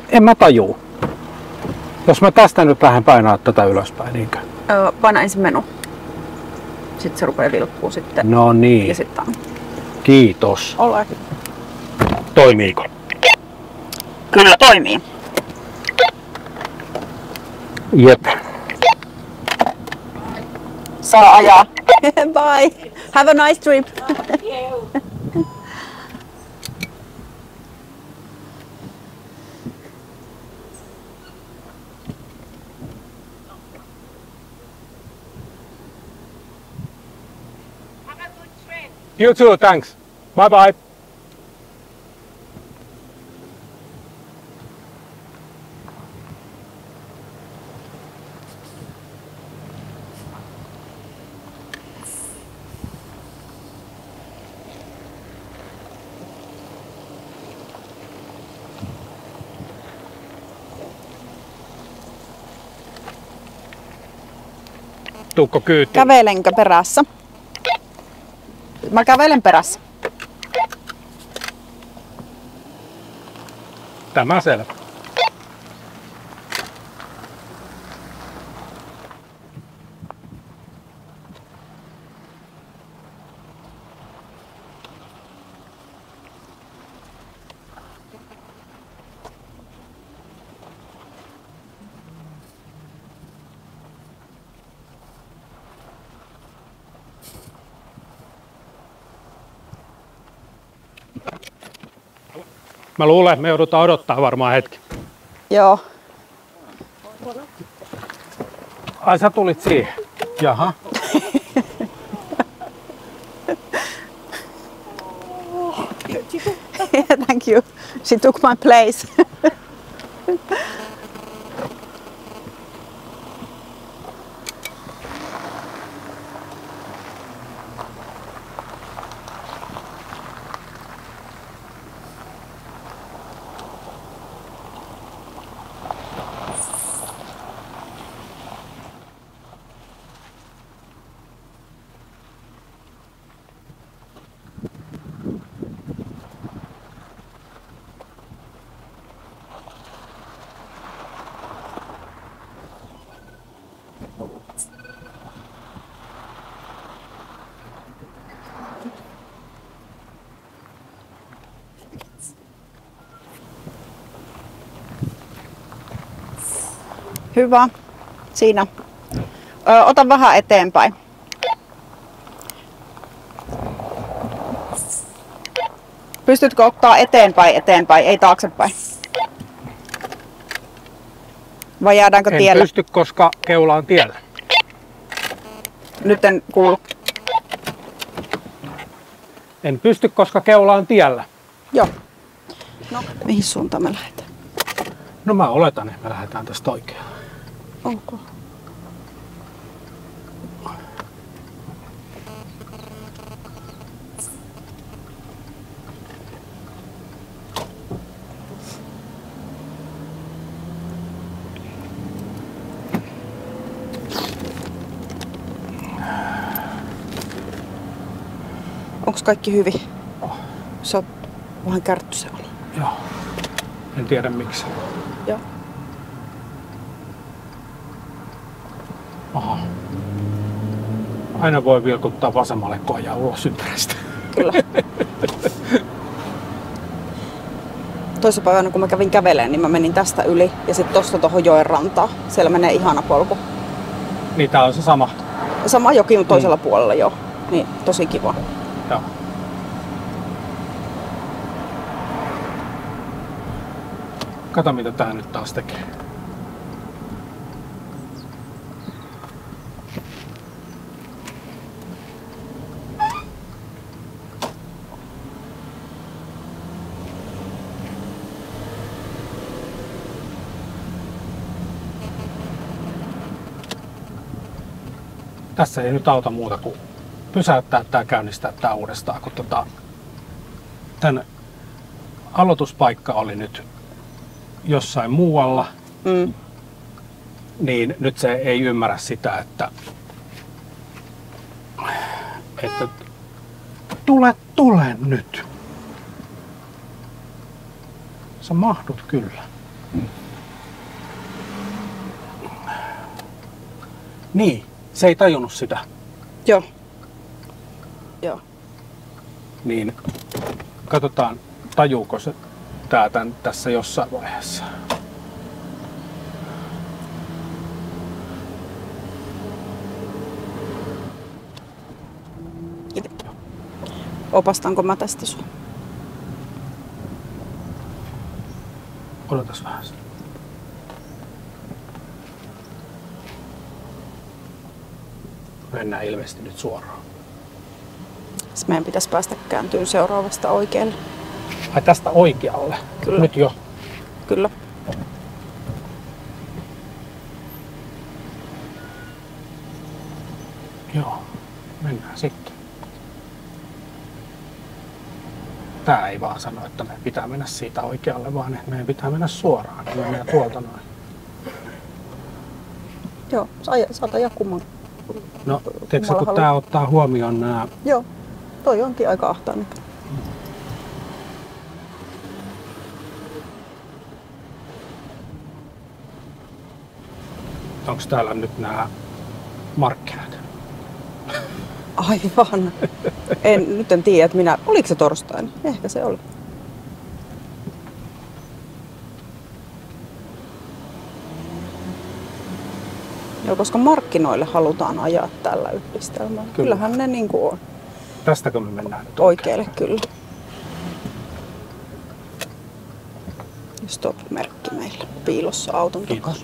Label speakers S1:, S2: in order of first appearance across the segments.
S1: En mä tajuu. Jos mä tästä nyt lähden painaa tätä ylöspäin, niinkö?
S2: Paina ensin menu. Sitten se rupeaa vilkkuu sitten.
S1: No niin.
S2: Ja sitten on.
S1: Kiitos.
S2: Ole.
S1: Toimiiko?
S2: Kyllä toimii.
S1: Jep.
S2: Saa ajaa. Bye. Have a nice trip.
S1: You too, thanks. Bye bye. Tuukko kyytiin?
S2: Kävelenkö perässä? Mä kävelen perässä.
S1: Tämä selvä. Mä luulen, että me joudutaan odottaa varmaan hetki.
S2: Joo.
S1: Ai sä tulit siihen? Jaha.
S2: Thank you. She took my place. Hyvä. Siinä. Ota vähän eteenpäin. Pystytkö ottaa eteenpäin, ei taaksepäin? Vai jäädäänkö tielle?
S1: En pysty, koska keula on tiellä.
S2: Nyt en kuulu.
S1: En pysty, koska keula on tiellä.
S2: Joo. No, mihin suuntaan me lähdetään?
S1: No mä oletan, että me lähdetään tästä oikeaan.
S2: Onko? Onko kaikki hyvin? Sä oot vähän kärttysä olla.
S1: Joo. En tiedä miksi.
S2: Joo.
S1: Aha. Aina voi vilkuttaa vasemmalle, kun ajaa ulos ympäristä.
S2: Kyllä. Toissapäivänä kun mä kävin kävelemään, niin mä menin tästä yli ja sitten tosta tohon joen rantaan. Siellä menee ihana polku.
S1: Niin tää on se sama.
S2: Sama joki, mutta toisella puolella joo. Niin, tosi kiva.
S1: Joo. Kato mitä tää nyt taas tekee. Tässä ei nyt auta muuta kuin pysäyttää tää, käynnistää tää uudestaan, kun tän aloituspaikka oli nyt jossain muualla, niin nyt se ei ymmärrä sitä, että tule nyt. Sä mahdut kyllä. Niin, se ei tajunnut sitä.
S2: Joo. Joo.
S1: Niin katsotaan, tajuuko se tässä jossain vaiheessa.
S2: Opastanko mä tästä sua?
S1: Odotas vähän. Mennään ilmeisesti nyt suoraan.
S2: Sitten meidän pitäisi päästä kääntyyn seuraavasta oikealle.
S1: Ai tästä oikealle?
S2: Kyllä.
S1: Nyt jo.
S2: Kyllä.
S1: Joo, mennään sitten. Tää ei vaan sano, että meidän pitää mennä siitä oikealle, vaan että meidän pitää mennä suoraan. Niin mennään tuolta noin.
S2: Joo, saat ajaa kumman.
S1: No, tiedätkö kun tää ottaa huomioon nää...
S2: Joo, toi onkin aika ahtainen.
S1: Onks täällä nyt nää markkinat?
S2: Aivan. Nyt en tiedä, että oliko se torstaina? Ehkä se oli. Joo, koska markkinoille halutaan ajaa tällä yhdistelmällä. Kyllähän ne niinku on.
S1: Tästäkö me mennään nyt
S2: oikealle? Kyllä. Stop-merkki meillä piilossa auton takana.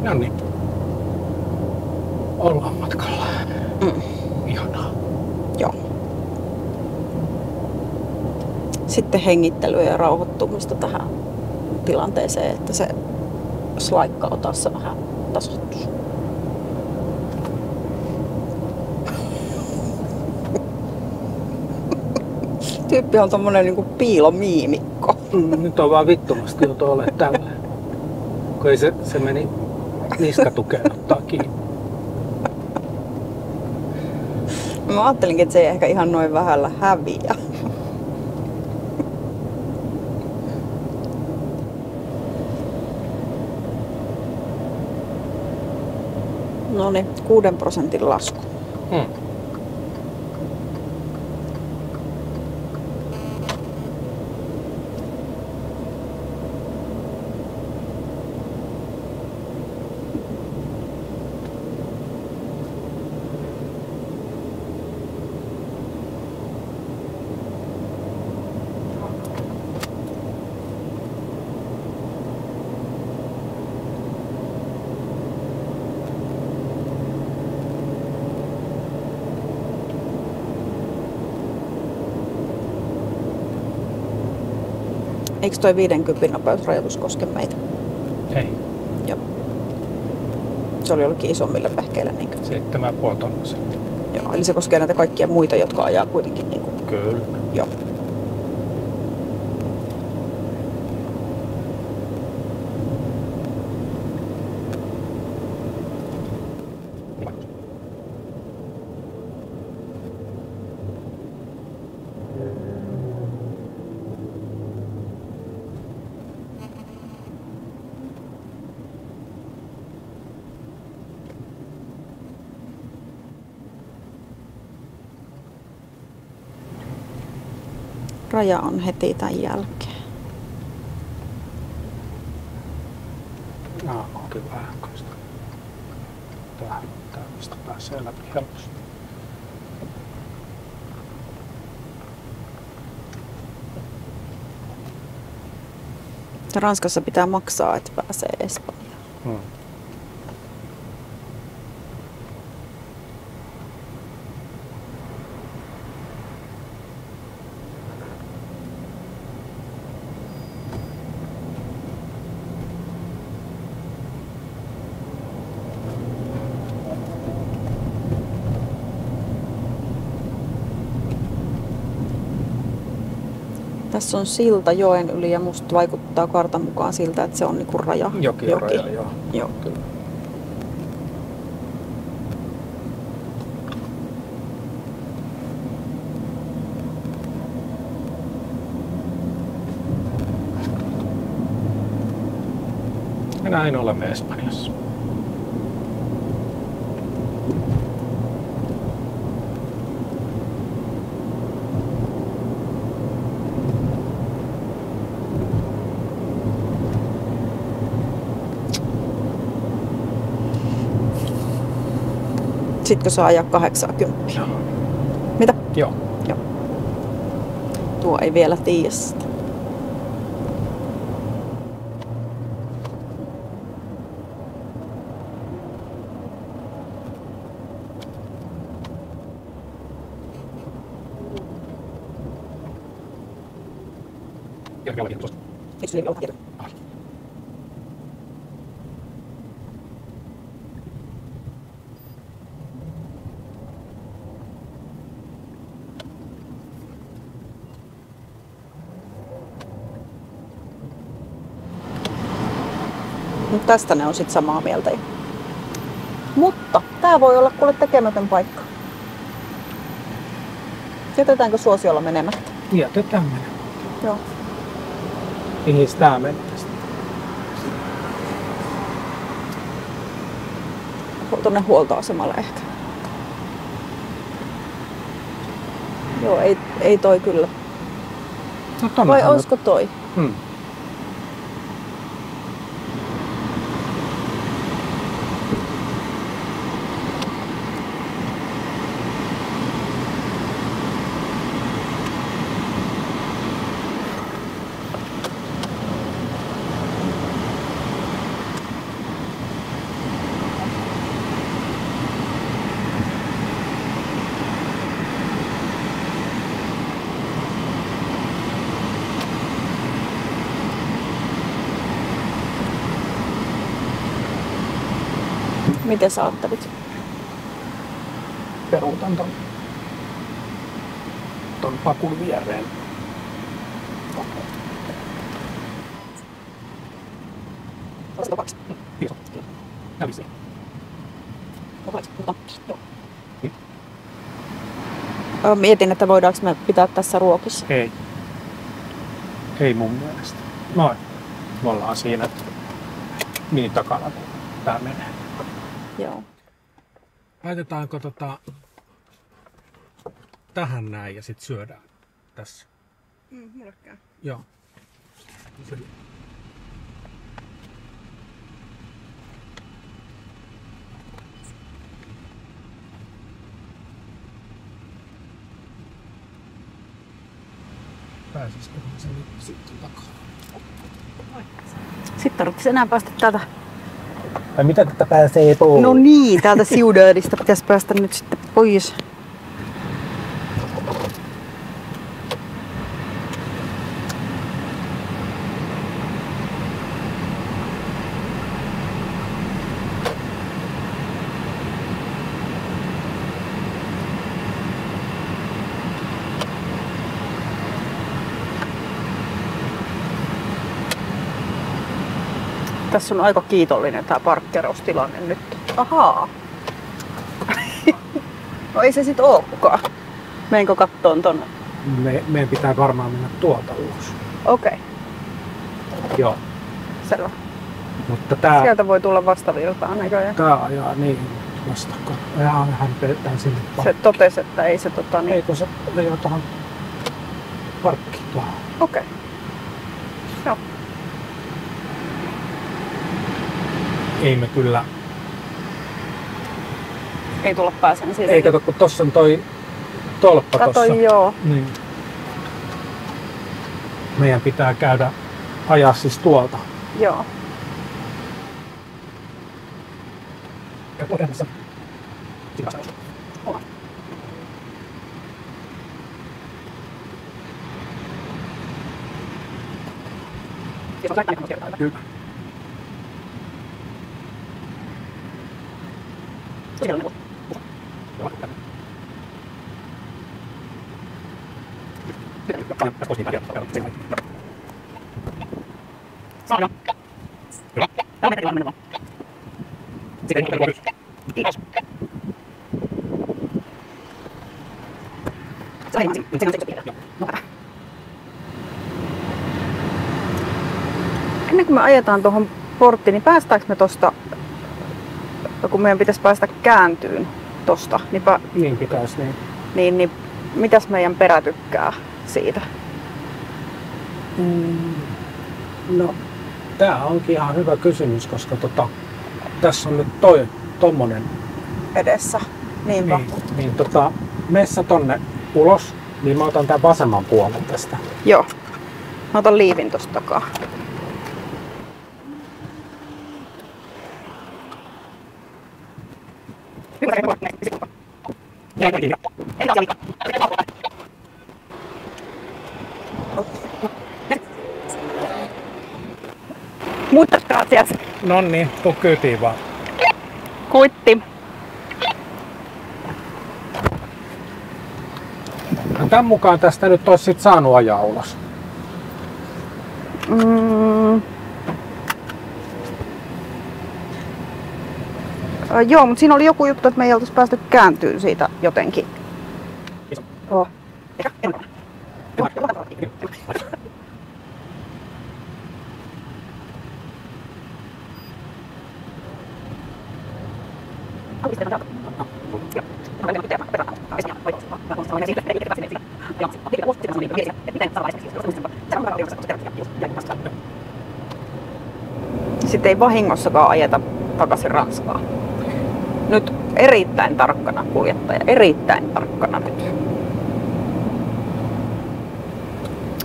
S1: No niin. Ollaan matkalla. Ihanaa.
S2: Joo. Sitten hengittelyä ja rauhoittumista tähän tilanteeseen, että se slaikkautassa vähän tasoittuu. Tyyppi on tommonen niinku piilomiimikko.
S1: Nyt on vaan vittumasti jo tuolle tällä. Kun ei se meni niskatukeen ottaa kiinni.
S2: Mä ajattelinkin, että se ei ehkä ihan noin vähällä häviä. Noniin, 6% lasku. Eikö toi 50 nopeusrajoitus koske meitä?
S1: Ei.
S2: Joo. Se oli jollekin isommille vehkeille. Niin
S1: 7,5 tonnisia.
S2: Joo, eli se koskee näitä kaikkia muita, jotka ajaa kuitenkin. Niin kuin...
S1: Kyllä.
S2: Joo. Raja on heti tämän jälkeen.
S1: Onkin vähän koista. Tästä pääsee läpi helposti.
S2: Ranskassa pitää maksaa, että pääsee Espanjaan. Tässä on silta joen yli ja musta vaikuttaa kartan mukaan siltä, että se on niinku raja.
S1: Joki. Raja, joo.
S2: Joo.
S1: Kyllä. Ja näin olemme Espanjassa.
S2: Sitkö saa ajaa 80?
S1: Joo.
S2: Mitä?
S1: Joo.
S2: Joo. Tuo ei vielä tiedä sitä. Mutta tästä ne on sit samaa mieltä jo. Mutta tää voi olla kuule tekemätön paikka. Jätetäänkö suosiolla menemättä?
S1: Jätetään menemään.
S2: Joo.
S1: Mihin tää menee sitten?
S2: Tuonne huoltoasemalle ehkä. Joo, ei toi kyllä.
S1: No,
S2: vai olisiko toi? Miten sä ajattelit?
S1: Peruutan ton pakun viereen.
S2: Olisiko 2?
S1: Kiitos. Kävisi.
S2: Mietin, että voidaanko me pitää tässä ruokissa.
S1: Ei. Ei mun mielestä. Noin. Me ollaan siinä niin takana, kun tää menee.
S2: Joo.
S1: Laitetaanko tähän näin ja sit syödään tässä?
S2: Mulle käy.
S1: Joo. Pääsisikö sen sitten takaa?
S2: Sitten tarvitsisi enää päästä täältä.
S1: Tai mitä tätä pääsee pois?
S2: No niin, täältä Ciudadista pitäisi päästä nyt sitten pois. Tässä on aika kiitollinen tää parkkeraustilanne nyt. Ahaa. No ei se sit ookaan. Menenkö kattoon tonne?
S1: Meidän pitää varmaan mennä tuolta ulos.
S2: Okei.
S1: Joo.
S2: Selvä.
S1: Mutta tää...
S2: Sieltä voi tulla vastavirtaan näköjään.
S1: Tää ajaa niin vastakkain. Hän peittää sinne.
S2: Se totesi, että ei se niin...
S1: Eikö se ajaa tohon parkkiin tuohon?
S2: Okei. Joo.
S1: Ei me kyllä...
S2: Ei tulla pääsen siitä.
S1: Ei kato, kun tossa on toi tolppa tossa.
S2: Kato, joo.
S1: Niin. Meidän pitää käydä ajaa siis tuolta.
S2: Joo.
S1: Ja kodessa. Kyllä.
S2: Kiitos. Ennen kuin me ajetaan tuohon porttiin, niin päästäänkö me tosta, kun meidän pitäisi päästä kääntyyn tosta,
S1: Niin pitäisi, niin.
S2: Niin mitäs meidän perä tykkää siitä?
S1: No, tää onkin ihan hyvä kysymys, koska tässä on nyt tommonen
S2: Edessä. Niinpä.
S1: niin messä tonne ulos, niin mä otan tän vasemman puolen tästä.
S2: Joo. Mä otan liivin tosta takaa. Muchas gracias.
S1: Nonni, tuu kyytiin vaan.
S2: Kuitti.
S1: No, tän mukaan tästä nyt olisi sit saanut ajaa ulos.
S2: Joo, mutta siinä oli joku juttu, että me ei oltais päästy kääntyyn siitä jotenkin. Oh. Sitten ei vahingossakaan ajeta takaisin Ranskaan. Nyt erittäin tarkkana kuljettaja, erittäin tarkkana nyt.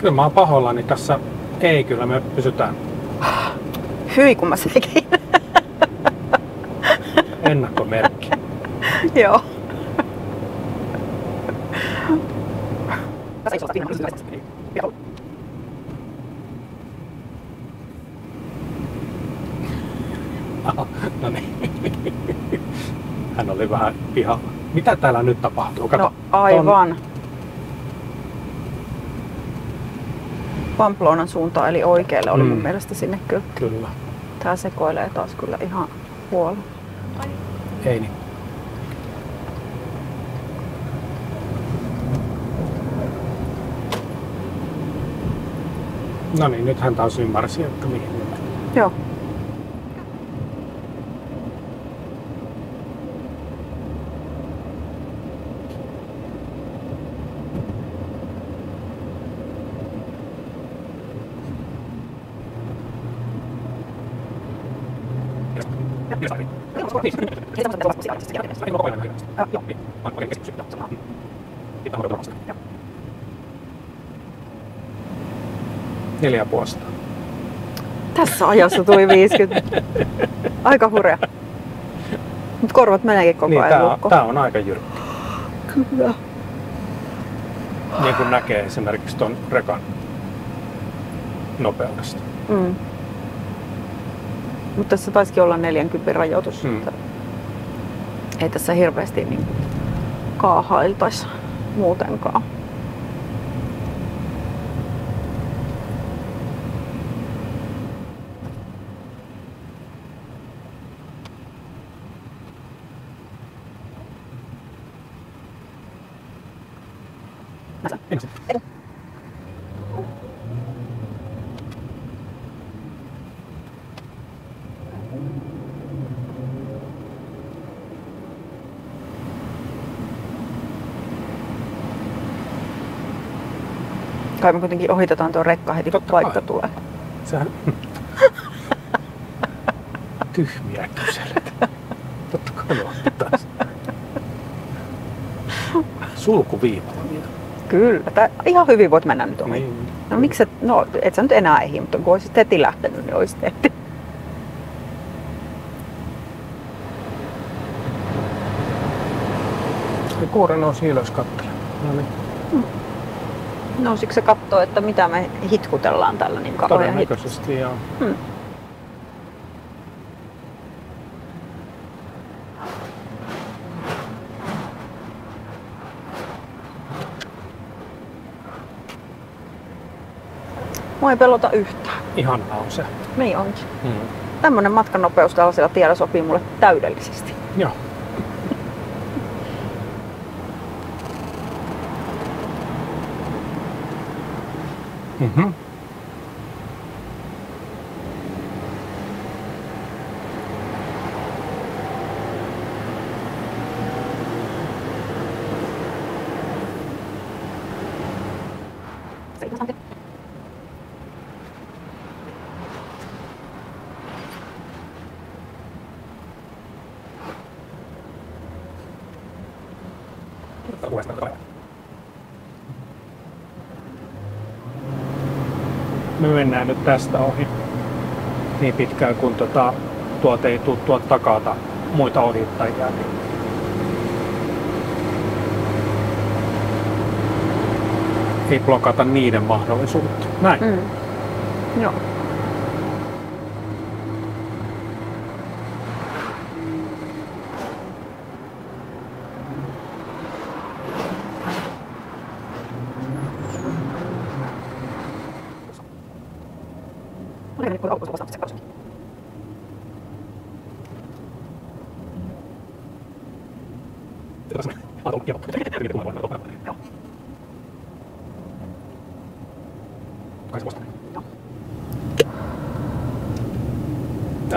S1: Kyllä mä oon pahoillani tässä. Ei, kyllä me pysytään.
S2: Hyi kun mä sekin.
S1: Ennakkomerkki.
S2: Joo.
S1: No niin. Hän oli vähän pihalla. Mitä täällä nyt tapahtuu? Kato,
S2: no aivan. Pamplonan suuntaan eli oikealle oli mun mielestä sinne kyllä.
S1: Kyllä.
S2: Tää sekoilee taas kyllä ihan huolella.
S1: Ei niin. No niin, nyt hän taas ymmärsi, että mihin mennään.
S2: Joo.
S1: Neljä puolesta.
S2: Tässä ajassa tuli 50. Aika hurja. Mut korvat meneekin koko ajan lukkoon.
S1: Tää on aika jyrkkä.
S2: Kyllä.
S1: Niin kuin näkee esimerkiksi ton rekan nopeudesta.
S2: Mutta tässä taisikin olla 40 rajoitus. Ei tässä hirveästi niin kaahailtaisi muutenkaan. Kai me kuitenkin ohitetaan tuo rekka heti, kun paikka tulee.
S1: Sehän tyhmiä kyselet. Totta kai me otetaan. Sulkuviiva.
S2: Kyllä. Ihan hyvin voit mennä nyt ohi.
S1: Niin.
S2: No miksi et sä nyt enää ehdi, mutta kun olisit heti lähtenyt, niin olisit heti.
S1: Ja kuura nousi ylös kattelemaan. No niin.
S2: Nousiko se kattoo, että mitä me hitkutellaan tällä niin kauan?
S1: Todennäköisesti joo.
S2: Mua ei pelota yhtään.
S1: Ihanaa on se.
S2: Niin onkin.
S1: Mm.
S2: Tämmönen matkanopeus tällaisella tiellä sopii mulle täydellisesti.
S1: Joo. Mhm. Me mennään nyt tästä ohi niin pitkään, kun tuolta ei tule tuolta takaa muita ohittajia. Niin ei blokata niiden mahdollisuutta. Näin.
S2: Joo.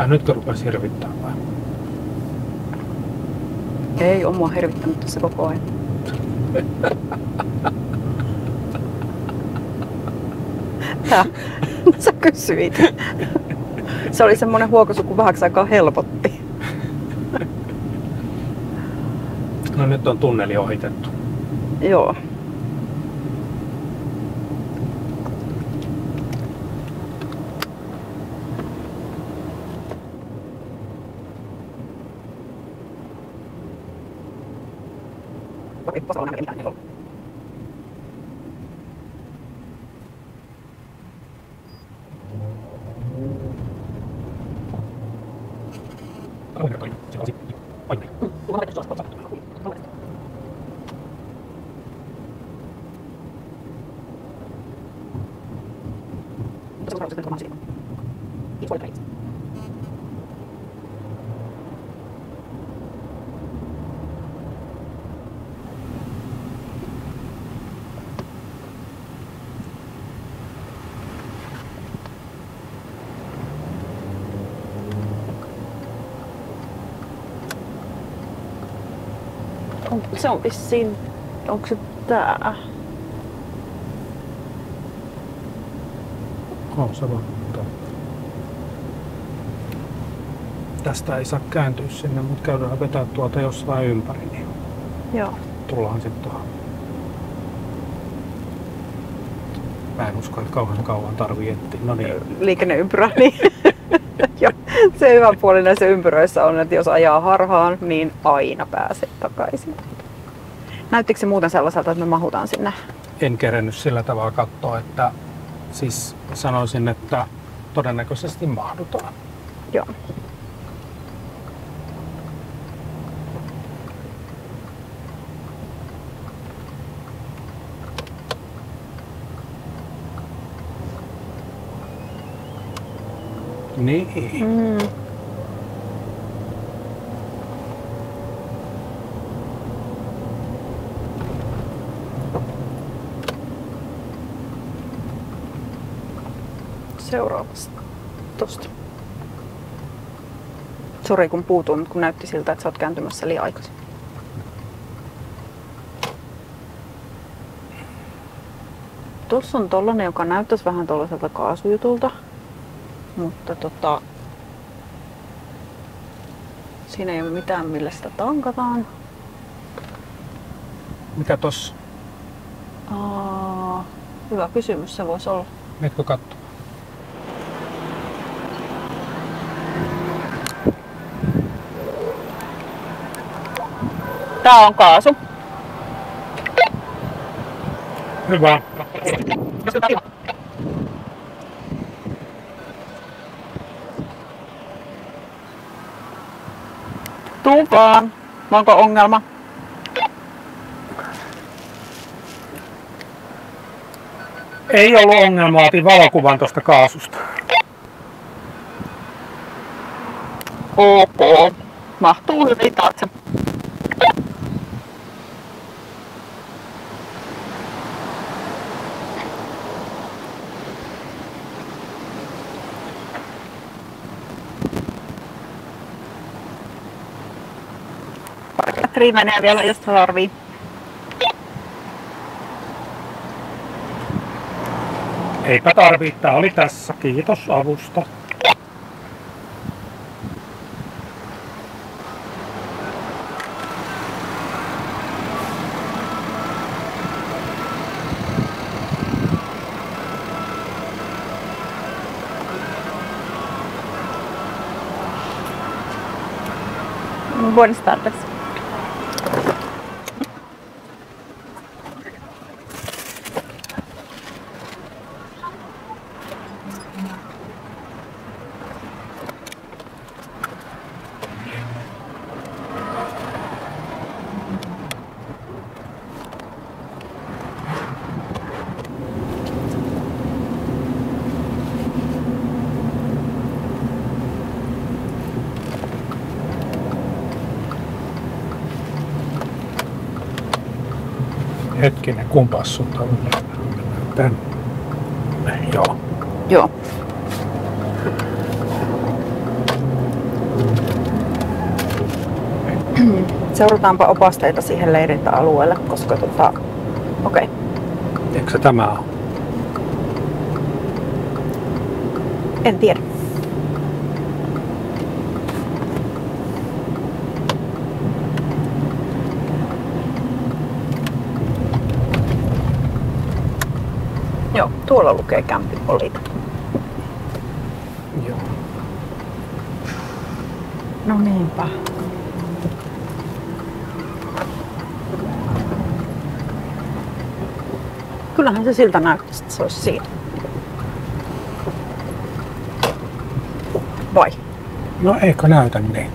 S1: Nytkö rupesi hirvittämään vai?
S2: Ei, on mua hirvittänyt tässä koko ajan. Sä kysyit. Se oli semmonen huokosu, kun vähäksi aikaa helpotti.
S1: No nyt on tunneli ohitettu.
S2: Joo. Se on vissiin, onko se tää?
S1: On se vaan. Tästä ei saa kääntyä sinne, mutta käydään vetää tuolta jossain ympäri, niin
S2: Joo.
S1: tullaan sitten tuohon. Mä en usko, että kauan tarvii etsiä. No niin.
S2: Liikenneympyrä, niin joo. Se hyvä puoli näissä ympyröissä on, että jos ajaa harhaan, niin aina pääsee takaisin. Näyttikö se muuten sellaiselta, että me mahutaan sinne?
S1: En kerennyt sillä tavalla katsoa, että siis sanoisin, että todennäköisesti mahdutaan.
S2: Joo.
S1: Niin.
S2: Seuraavasta tosta. Sori kun puutuin, mutta kun näytti siltä, että sä oot kääntymässä liian aikaisin. Tuossa on tollanen, joka näyttäisi vähän tollaiselta kaasujutulta. Mutta siinä ei ole mitään, millä sitä tankataan.
S1: Mikä tossa?
S2: Hyvä kysymys, se voisi olla.
S1: Meetkö katsoa?
S2: Tää on kaasu.
S1: Hyvä.
S2: Tuu vaan. Onko ongelma?
S1: Ei ollut ongelmaa, otin valokuvan tuosta kaasusta.
S2: Ok. Mahtuu hyvin taakse. Parkkimetriä menee vielä, jos tarvii.
S1: Eipä tarvii, tää oli tässä. Kiitos avusta.
S2: Buenas tardes.
S1: Hetkinen, kumpas suuntaan tänne. Joo.
S2: Joo. Seurataanpa opasteita siihen leirintäalueelle, koska okei.
S1: Eikö se tämä ole?
S2: En tiedä. Joo, tuolla lukee Camping Holiday.
S1: Joo.
S2: No niinpä. Kyllähän se siltä näyttäisi, että se olisi siinä. Vai?
S1: No eikö näytä niin?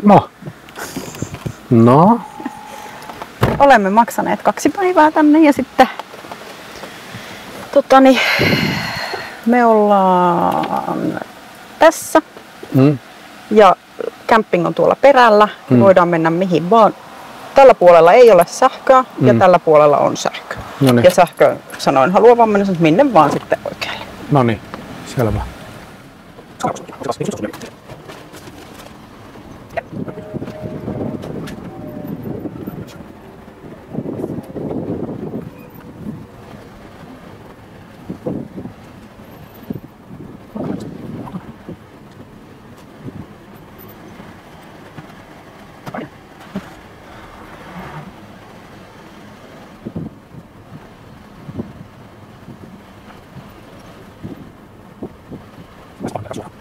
S1: No. No.
S2: Olemme maksaneet 2 päivää tänne ja sitten me ollaan tässä ja camping on tuolla perällä. Voidaan mennä mihin vaan. Tällä puolella ei ole sähköä ja tällä puolella on sähkö.
S1: Noniin.
S2: Ja sähkö sanoin haluan mennä minne vaan sitten oikealle.
S1: No niin, selvä.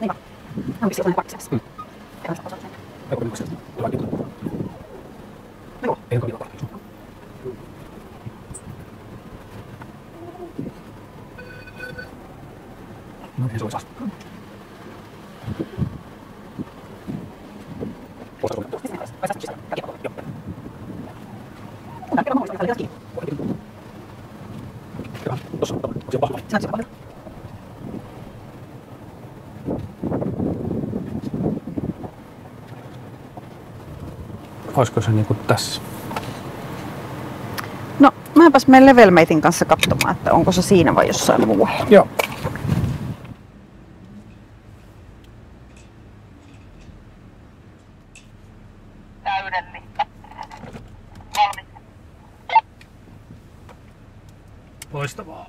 S2: Niin on vissi jotain pakisessa.
S1: Olisiko se niinku tässä?
S2: No, mäpäs menen Levelmatein kanssa katsomaan, että onko se siinä vai jossain muualla.
S1: Joo.
S2: Täydellistä.
S1: Loistavaa.